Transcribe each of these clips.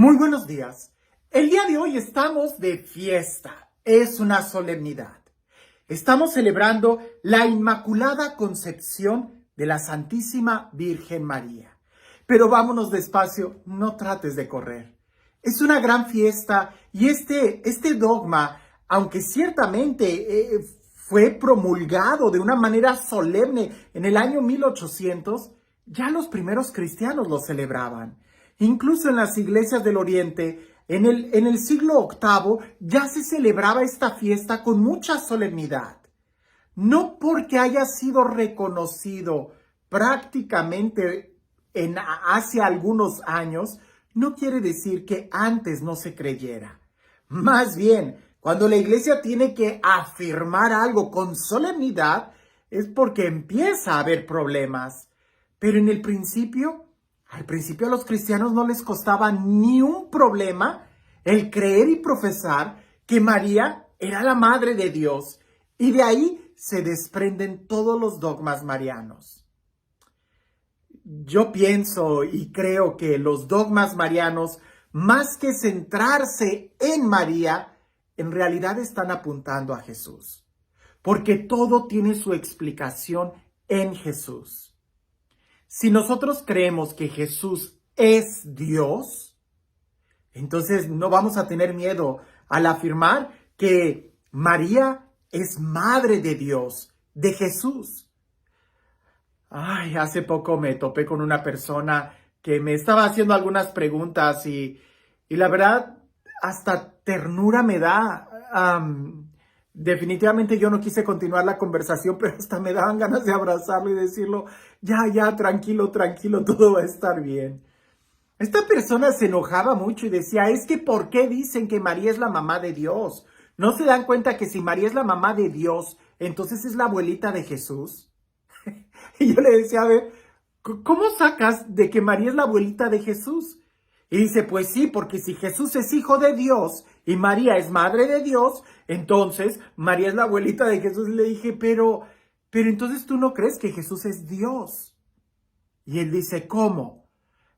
Muy buenos días. El día de hoy estamos de fiesta. Es una solemnidad. Estamos celebrando la Inmaculada Concepción de la Santísima Virgen María. Pero vámonos despacio, no trates de correr. Es una gran fiesta y este dogma, aunque ciertamente fue promulgado de una manera solemne en el año 1800, ya los primeros cristianos lo celebraban. Incluso en las iglesias del Oriente, en el siglo VIII, ya se celebraba esta fiesta con mucha solemnidad. No porque haya sido reconocido prácticamente hace algunos años, no quiere decir que antes no se creyera. Más bien, cuando la iglesia tiene que afirmar algo con solemnidad, es porque empieza a haber problemas. Pero al principio a los cristianos no les costaba ni un problema el creer y profesar que María era la Madre de Dios. Y de ahí se desprenden todos los dogmas marianos. Yo pienso y creo que los dogmas marianos, más que centrarse en María, en realidad están apuntando a Jesús. Porque todo tiene su explicación en Jesús. Si nosotros creemos que Jesús es Dios, entonces no vamos a tener miedo al afirmar que María es Madre de Dios, de Jesús. Hace poco me topé con una persona que me estaba haciendo algunas preguntas y la verdad hasta ternura me da. Definitivamente yo no quise continuar la conversación, pero hasta me daban ganas de abrazarlo y decirlo, ya, tranquilo, todo va a estar bien. Esta persona se enojaba mucho y decía, es que ¿por qué dicen que María es la mamá de Dios? ¿No se dan cuenta que si María es la mamá de Dios, entonces es la abuelita de Jesús? Y yo le decía, a ver, ¿cómo sacas de que María es la abuelita de Jesús? Y dice, pues sí, porque si Jesús es hijo de Dios y María es madre de Dios, entonces María es la abuelita de Jesús. Y le dije, pero entonces tú no crees que Jesús es Dios. Y él dice, ¿cómo?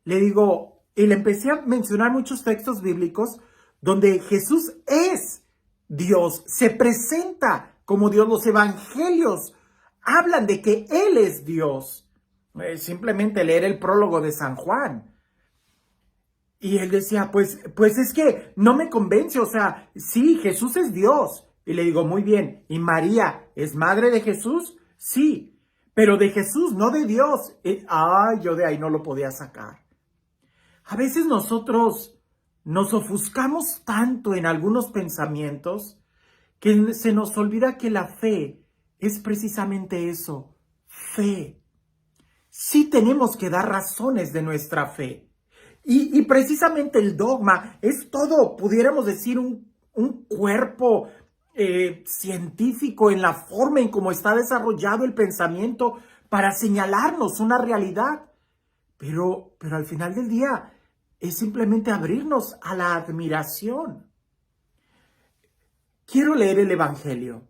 Le digo, y le empecé a mencionar muchos textos bíblicos donde Jesús es Dios, se presenta como Dios. Los evangelios hablan de que Él es Dios. Simplemente leer el prólogo de San Juan. Y él decía, pues es que no me convence, o sea, sí, Jesús es Dios. Y le digo, muy bien, ¿y María es madre de Jesús? Sí, pero de Jesús, no de Dios. Yo de ahí no lo podía sacar. A veces nosotros nos ofuscamos tanto en algunos pensamientos que se nos olvida que la fe es precisamente eso, fe. Sí tenemos que dar razones de nuestra fe. Y precisamente el dogma es todo, pudiéramos decir, un cuerpo científico en la forma en cómo está desarrollado el pensamiento para señalarnos una realidad. Pero al final del día es simplemente abrirnos a la admiración. Quiero leer el Evangelio.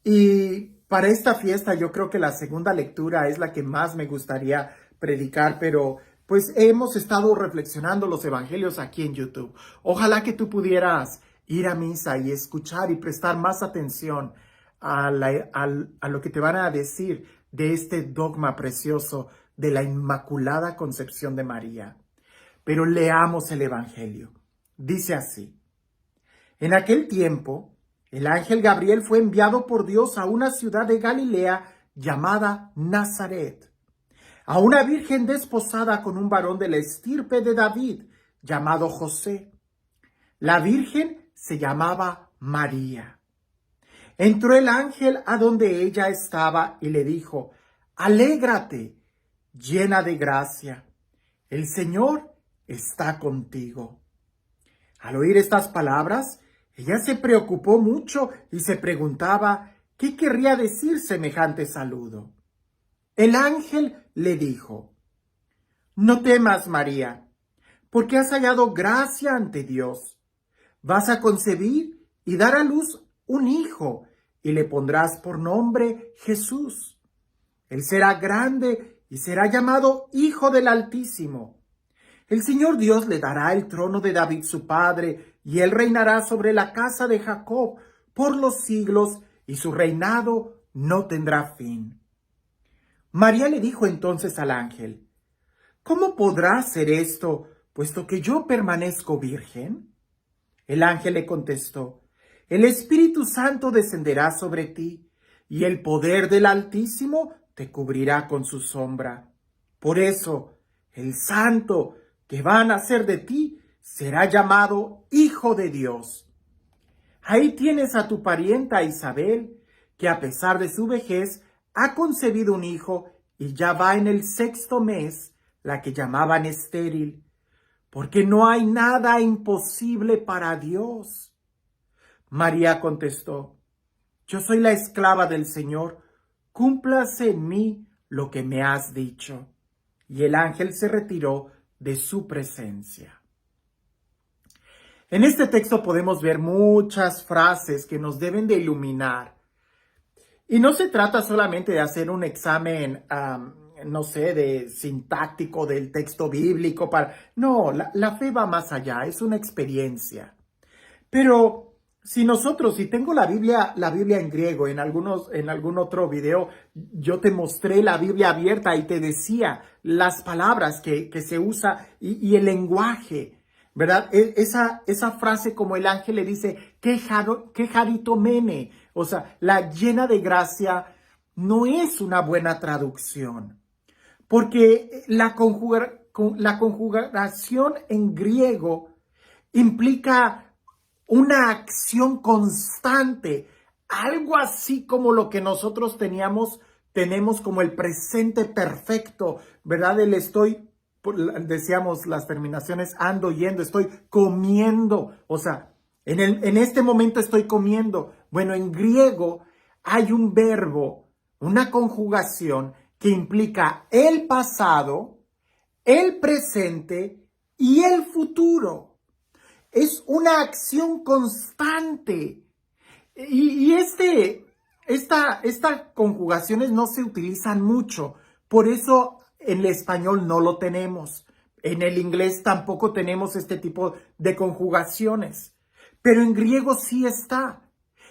Y para esta fiesta yo creo que la segunda lectura es la que más me gustaría predicar, pero pues hemos estado reflexionando los evangelios aquí en YouTube. Ojalá que tú pudieras ir a misa y escuchar y prestar más atención a lo que te van a decir de este dogma precioso de la Inmaculada Concepción de María. Pero leamos el evangelio. Dice así: en aquel tiempo, el ángel Gabriel fue enviado por Dios a una ciudad de Galilea llamada Nazaret, a una virgen desposada con un varón de la estirpe de David, llamado José. La virgen se llamaba María. Entró el ángel a donde ella estaba y le dijo, alégrate, llena de gracia, el Señor está contigo. Al oír estas palabras, ella se preocupó mucho y se preguntaba qué querría decir semejante saludo. El ángel le dijo, no temas, María, porque has hallado gracia ante Dios. Vas a concebir y dar a luz un hijo, y le pondrás por nombre Jesús. Él será grande y será llamado Hijo del Altísimo. El Señor Dios le dará el trono de David su padre, y él reinará sobre la casa de Jacob por los siglos, y su reinado no tendrá fin. María le dijo entonces al ángel: ¿Cómo podrá ser esto, puesto que yo permanezco virgen? El ángel le contestó: El Espíritu Santo descenderá sobre ti, y el poder del Altísimo te cubrirá con su sombra. Por eso, el santo que va a nacer de ti será llamado Hijo de Dios. Ahí tienes a tu parienta Isabel, que a pesar de su vejez ha concebido un hijo y ya va en el 6º mes, la que llamaban estéril, porque no hay nada imposible para Dios. María contestó: Yo soy la esclava del Señor, cúmplase en mí lo que me has dicho. Y el ángel se retiró de su presencia. En este texto podemos ver muchas frases que nos deben de iluminar. Y no se trata solamente de hacer un examen, no sé, de sintáctico del texto bíblico. No, la fe va más allá, es una experiencia. Pero si tengo la Biblia en griego, en algún otro video, yo te mostré la Biblia abierta y te decía las palabras que se usa y el lenguaje, ¿verdad? Esa frase, como el ángel le dice, que charitomene, o sea, la llena de gracia, no es una buena traducción, porque la conjugación en griego implica una acción constante, algo así como lo que nosotros tenemos como el presente perfecto, ¿verdad? Decíamos las terminaciones, ando, yendo, estoy comiendo, o sea, en este momento estoy comiendo. Bueno, en griego hay un verbo, una conjugación que implica el pasado, el presente y el futuro. Es una acción constante. Y estas conjugaciones no se utilizan mucho. Por eso en el español no lo tenemos. En el inglés tampoco tenemos este tipo de conjugaciones. Pero en griego sí está.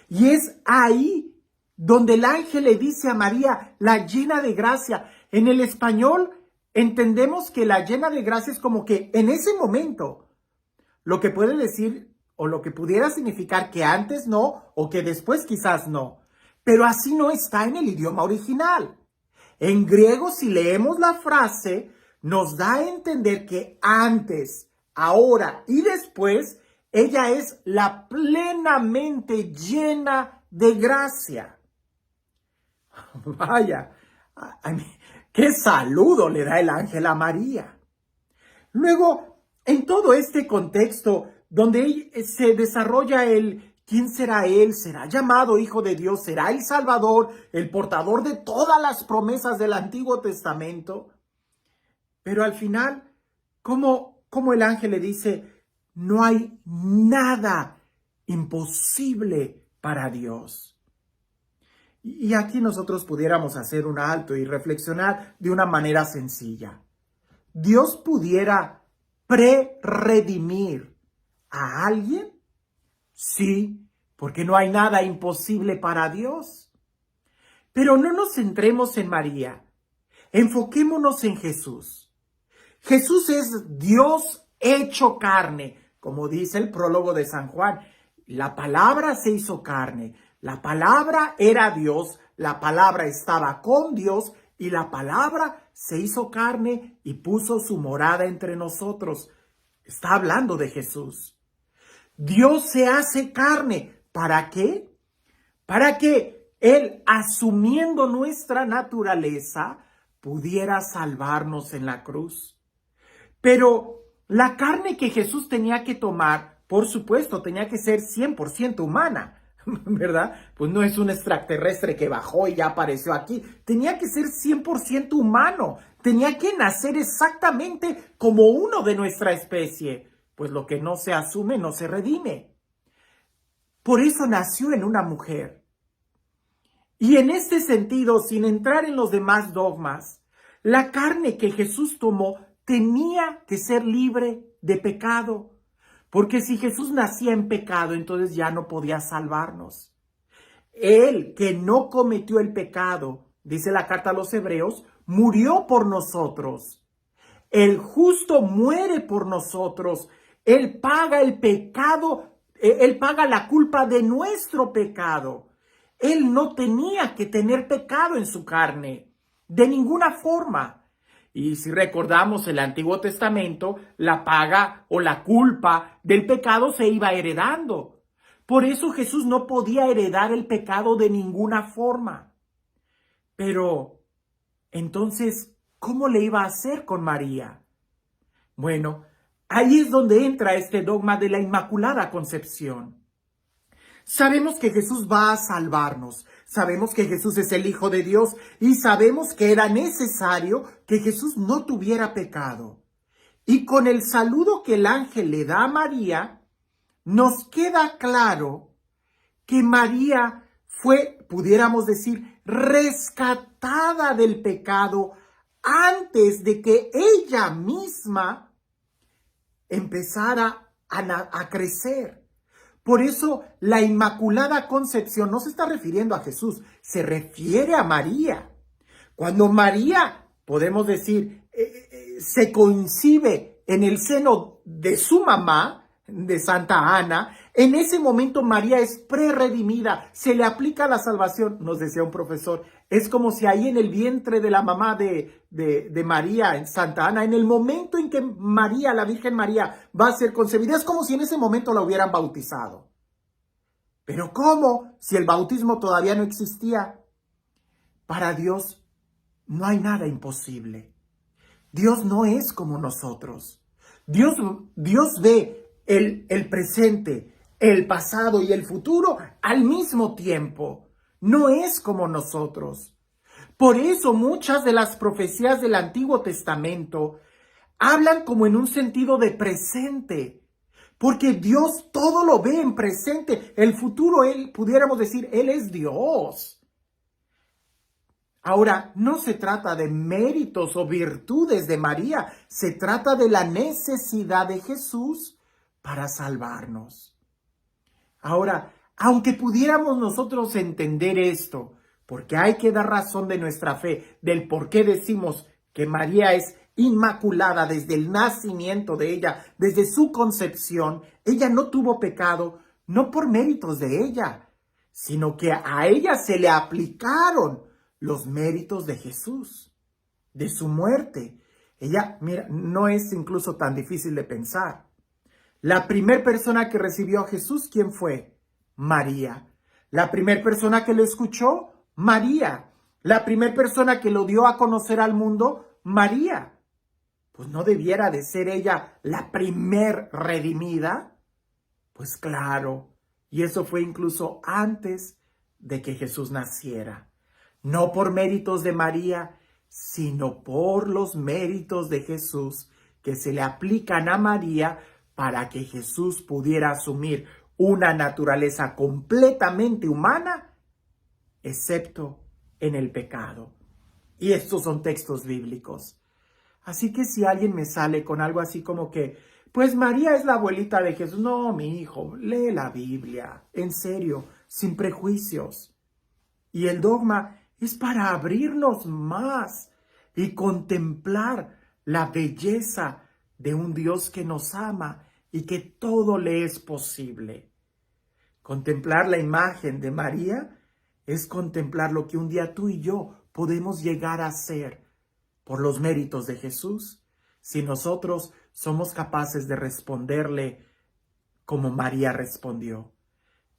Y es ahí donde el ángel le dice a María, la llena de gracia. En el español entendemos que la llena de gracia es como que en ese momento, lo que puede decir o lo que pudiera significar que antes no o que después quizás no. Pero así no está en el idioma original. En griego, si leemos la frase, nos da a entender que antes, ahora y después, ella es la plenamente llena de gracia. Vaya, qué saludo le da el ángel a María. Luego, en todo este contexto donde se desarrolla ¿quién será él? ¿Será llamado Hijo de Dios? ¿Será el Salvador, el portador de todas las promesas del Antiguo Testamento? Pero al final, como el ángel le dice, no hay nada imposible para Dios. Y aquí nosotros pudiéramos hacer un alto y reflexionar de una manera sencilla. ¿Dios pudiera pre-redimir a alguien? Sí, porque no hay nada imposible para Dios. Pero no nos centremos en María. Enfoquémonos en Jesús. Jesús es Dios hecho carne, como dice el prólogo de San Juan. La palabra se hizo carne. La palabra era Dios. La palabra estaba con Dios. Y la palabra se hizo carne y puso su morada entre nosotros. Está hablando de Jesús. Dios se hace carne. ¿Para qué? Para que Él, asumiendo nuestra naturaleza, pudiera salvarnos en la cruz. Pero la carne que Jesús tenía que tomar, por supuesto, tenía que ser 100% humana. ¿Verdad? Pues no es un extraterrestre que bajó y ya apareció aquí. Tenía que ser 100% humano. Tenía que nacer exactamente como uno de nuestra especie. Pues lo que no se asume no se redime. Por eso nació en una mujer. Y en este sentido, sin entrar en los demás dogmas, la carne que Jesús tomó tenía que ser libre de pecado, porque si Jesús nacía en pecado, entonces ya no podía salvarnos. Él que no cometió el pecado, dice la carta a los Hebreos, murió por nosotros. El justo muere por nosotros. Él paga el pecado, Él paga la culpa de nuestro pecado. Él no tenía que tener pecado en su carne, de ninguna forma. Y si recordamos el Antiguo Testamento, la paga o la culpa del pecado se iba heredando. Por eso Jesús no podía heredar el pecado de ninguna forma. Pero, entonces, ¿cómo le iba a hacer con María? Bueno, ahí es donde entra este dogma de la Inmaculada Concepción. Sabemos que Jesús va a salvarnos, sabemos que Jesús es el Hijo de Dios y sabemos que era necesario que Jesús no tuviera pecado. Y con el saludo que el ángel le da a María, nos queda claro que María fue, pudiéramos decir, rescatada del pecado antes de que ella misma empezara a crecer. Por eso la Inmaculada Concepción no se está refiriendo a Jesús, se refiere a María. Cuando María, podemos decir, se concibe en el seno de su mamá, de Santa Ana, en ese momento María es prerredimida, se le aplica la salvación, nos decía un profesor. Es como si ahí en el vientre de la mamá de María, en Santa Ana, en el momento en que María, la Virgen María, va a ser concebida, es como si en ese momento la hubieran bautizado. ¿Pero cómo? Si el bautismo todavía no existía. Para Dios no hay nada imposible. Dios no es como nosotros. Dios ve el presente, el pasado y el futuro al mismo tiempo. No es como nosotros. Por eso muchas de las profecías del Antiguo Testamento hablan como en un sentido de presente, porque Dios todo lo ve en presente. El futuro, pudiéramos decir, Él es Dios. Ahora, no se trata de méritos o virtudes de María, se trata de la necesidad de Jesús para salvarnos. Ahora, aunque pudiéramos nosotros entender esto, porque hay que dar razón de nuestra fe, del por qué decimos que María es inmaculada desde el nacimiento de ella, desde su concepción, ella no tuvo pecado, no por méritos de ella, sino que a ella se le aplicaron los méritos de Jesús, de su muerte. Ella, mira, no es incluso tan difícil de pensar. La primera persona que recibió a Jesús, ¿quién fue? María. La primera persona que lo escuchó, María. La primera persona que lo dio a conocer al mundo, María. Pues no debiera de ser ella la primer redimida. Pues claro, y eso fue incluso antes de que Jesús naciera. No por méritos de María, sino por los méritos de Jesús que se le aplican a María para que Jesús pudiera asumir una naturaleza completamente humana, excepto en el pecado. Y estos son textos bíblicos. Así que si alguien me sale con algo así como que, pues María es la abuelita de Jesús. No, mi hijo, lee la Biblia, en serio, sin prejuicios. Y el dogma es para abrirnos más y contemplar la belleza de un Dios que nos ama y que todo le es posible. Contemplar la imagen de María es contemplar lo que un día tú y yo podemos llegar a ser por los méritos de Jesús, si nosotros somos capaces de responderle como María respondió.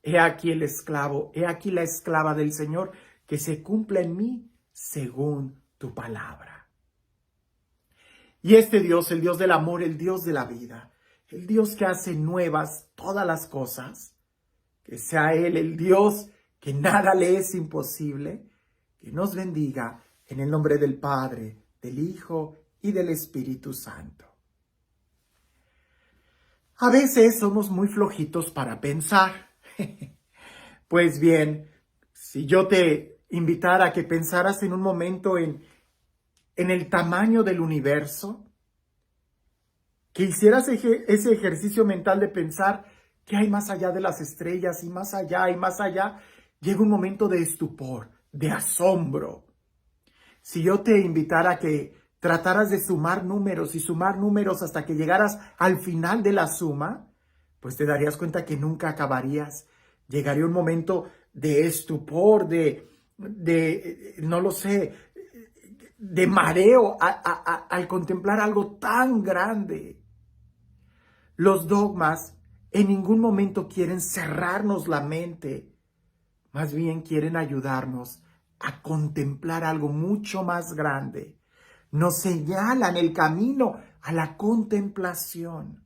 He aquí el esclavo, he aquí la esclava del Señor, que se cumpla en mí según tu palabra. Y este Dios, el Dios del amor, el Dios de la vida, el Dios que hace nuevas todas las cosas, que sea Él el Dios que nada le es imposible, que nos bendiga en el nombre del Padre, del Hijo y del Espíritu Santo. A veces somos muy flojitos para pensar. Pues bien, si yo te invitara a que pensaras en un momento en el tamaño del universo, que hicieras ese ejercicio mental de pensar qué hay más allá de las estrellas y más allá y más allá. Llega un momento de estupor, de asombro. Si yo te invitara a que trataras de sumar números y sumar números hasta que llegaras al final de la suma, pues te darías cuenta que nunca acabarías. Llegaría un momento de estupor, no lo sé, de mareo al contemplar algo tan grande. Los dogmas en ningún momento quieren cerrarnos la mente, más bien quieren ayudarnos a contemplar algo mucho más grande. Nos señalan el camino a la contemplación.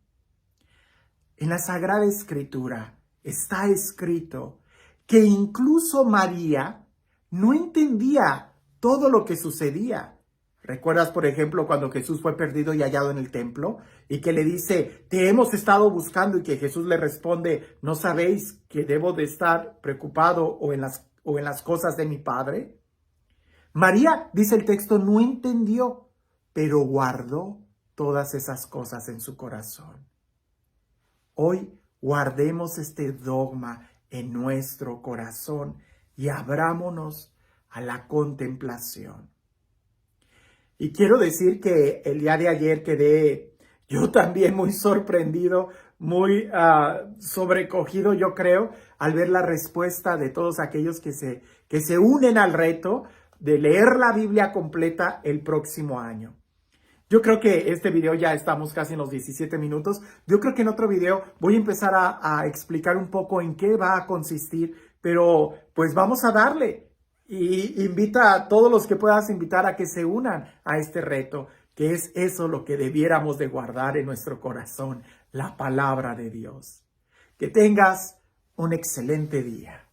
En la Sagrada Escritura está escrito que incluso María no entendía todo lo que sucedía. ¿Recuerdas, por ejemplo, cuando Jesús fue perdido y hallado en el templo? Y que le dice, te hemos estado buscando, y que Jesús le responde, ¿no sabéis que debo de estar preocupado o en las cosas de mi Padre? María, dice el texto, no entendió, pero guardó todas esas cosas en su corazón. Hoy guardemos este dogma en nuestro corazón y abrámonos a la contemplación. Y quiero decir que el día de ayer quedé yo también muy sorprendido, muy sobrecogido, yo creo, al ver la respuesta de todos aquellos que se unen al reto de leer la Biblia completa el próximo año. Yo creo que este video ya estamos casi en los 17 minutos. Yo creo que en otro video voy a empezar a explicar un poco en qué va a consistir, pero pues vamos a darle. Y invita a todos los que puedas invitar a que se unan a este reto, que es eso lo que debiéramos de guardar en nuestro corazón, la palabra de Dios. Que tengas un excelente día.